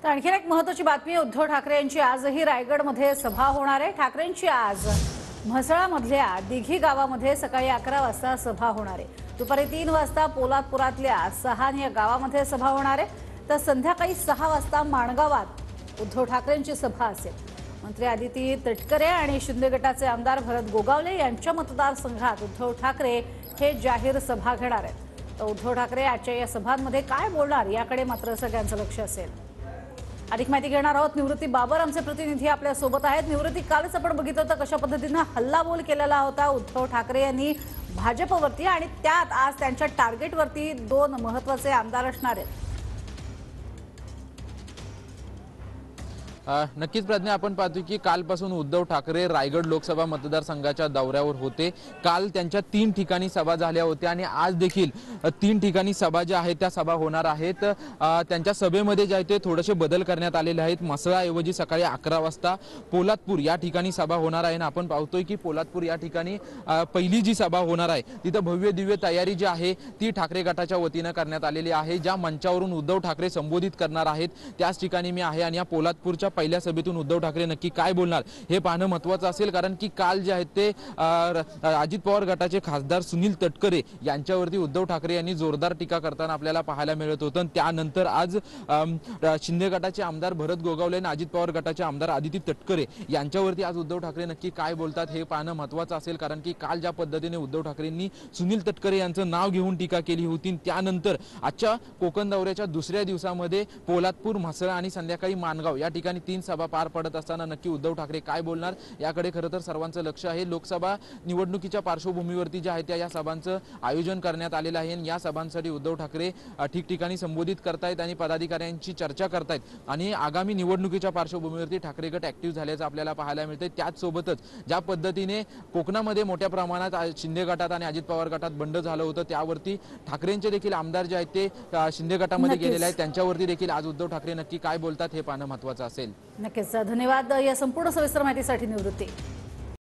तर आणखीन एक महत्त्वाची बातमी उद्धव ठाकरे यांची आजही रायगडमध्ये सभा होणार आहे। ठाकरेंची आज म्हसळामधल्या दिघी गावामध्ये सकाळी 11 वाजता सभा होणार आहे। दुपारी 3 वाजता पोलादपुरातल्या सहान या गावामध्ये सभा होणार आहे। तर संध्याकाळी 6 वाजता माणगावात उद्धव ठाकरेंची सभा असेल। मंत्री आदिती तटकरे आणि शिंदे गटाचे आमदार भरत गोगावले यांच्या मतदारसंघात उद्धव ठाकरे हे जाहीर सभा घेणार आहेत। तर उद्धव ठाकरे आजच्या या सभांमध्ये काय बोलणार याकडे मात्र सगळ्यांचं लक्ष असेल। अधिक माहिती घेणार आहोत। निवृत्ती बाबर आमचे प्रतिनिधी आपल्या सोबत आहेत। निवृत्ती, कालच आपण बघितलं होतं कशा पद्धतीने हल्लाबोल केलेला होता उद्धव ठाकरे यांनी भाजपवरती, आणि त्यात आज त्यांच्या टार्गेटवरती 2 महत्त्वाचे आमदार असणार आहेत। नक्कीच प्रज्ञा, आपण पाहतो की कालपासून उद्धव ठाकरे रायगड लोकसभा मतदारसंघाच्या दौऱ्यावर होते। काल त्यांच्या 3 ठिकाणी सभा झाल्या होत्या आणि आज देखील 3 ठिकाणी सभा ज्या आहेत त्या सभा होणार आहेत। त्यांच्या सभेमध्ये जे आहे ते थोडेसे बदल करण्यात आलेले आहेत। म्हसळाऐवजी सकाळी 11 वाजता पोलादपूर या ठिकाणी सभा होणार आहे। आपण पाहतोय की पोलादपूर या ठिकाणी पहिली जी सभा होणार आहे तिथं भव्य दिव्य तयारी जी आहे ती ठाकरे गटाच्या वतीने करण्यात आलेली आहे। ज्या मंचावरून उद्धव ठाकरे संबोधित करणार आहेत त्याच ठिकाणी मी आहे आणि या पोलादपूरच्या पहिल्या सभेतून उद्धव ठाकरे नक्की काय बोलणार हे पाहणं महत्त्वाचं असेल। कारण की काल जे आहेत ते अजित पवार गटाचे खासदार सुनील तटकरे यांच्यावरती उद्धव ठाकरे यांनी जोरदार टीका करताना आपल्याला पाहायला मिळत होतं। त्यानंतर आज शिंदे गटाचे आमदार भरत गोगावले आणि अजित पवार गटाचे आमदार आदिती तटकरे यांच्यावरती आज उद्धव ठाकरे नक्की काय बोलतात हे पाहणं महत्त्वाचं असेल। कारण की काल ज्या पद्धतीने उद्धव ठाकरेंनी सुनील तटकरे यांचं नाव घेऊन टीका केली होती, त्यानंतर आजच्या कोकण दौऱ्याच्या दुसऱ्या दिवसामध्ये पोलादपूर, म्हसळा आणि संध्याकाळी माणगाव या ठिकाणी 3 सभा पार पडत असताना नक्की उद्धव ठाकरे काय बोलणार याकडे खरं तर सर्वांचं लक्ष आहे। लोकसभा निवडणुकीच्या पार्श्वभूमीवरती ज्या आहेत या सभांचं आयोजन करण्यात आलेलं आहे आणि या सभांसाठी उद्धव ठाकरे ठिकठिकाणी संबोधित करतायत आणि पदाधिकाऱ्यांची चर्चा करतायत आणि आगामी निवडणुकीच्या पार्श्वभूमीवरती ठाकरे गट ऍक्टिव्ह झाल्याचं आपल्याला पाहायला मिळतंय। त्याच सोबतच ज्या पद्धतीने कोकणामध्ये मोठ्या प्रमाणात शिंदे गटात आणि अजित पवार गटात बंड झालं होतं त्यावरती ठाकरेंचे देखील आमदार जे आहेत ते शिंदे गटामध्ये गेलेले आहेत, त्यांच्यावरती देखील आज उद्धव ठाकरे नक्की काय बोलतात हे पाहणं महत्त्वाचं असेल। नक्कीच, धन्यवाद या संपूर्ण सविस्तर माहितीसाठी निवृत्ती।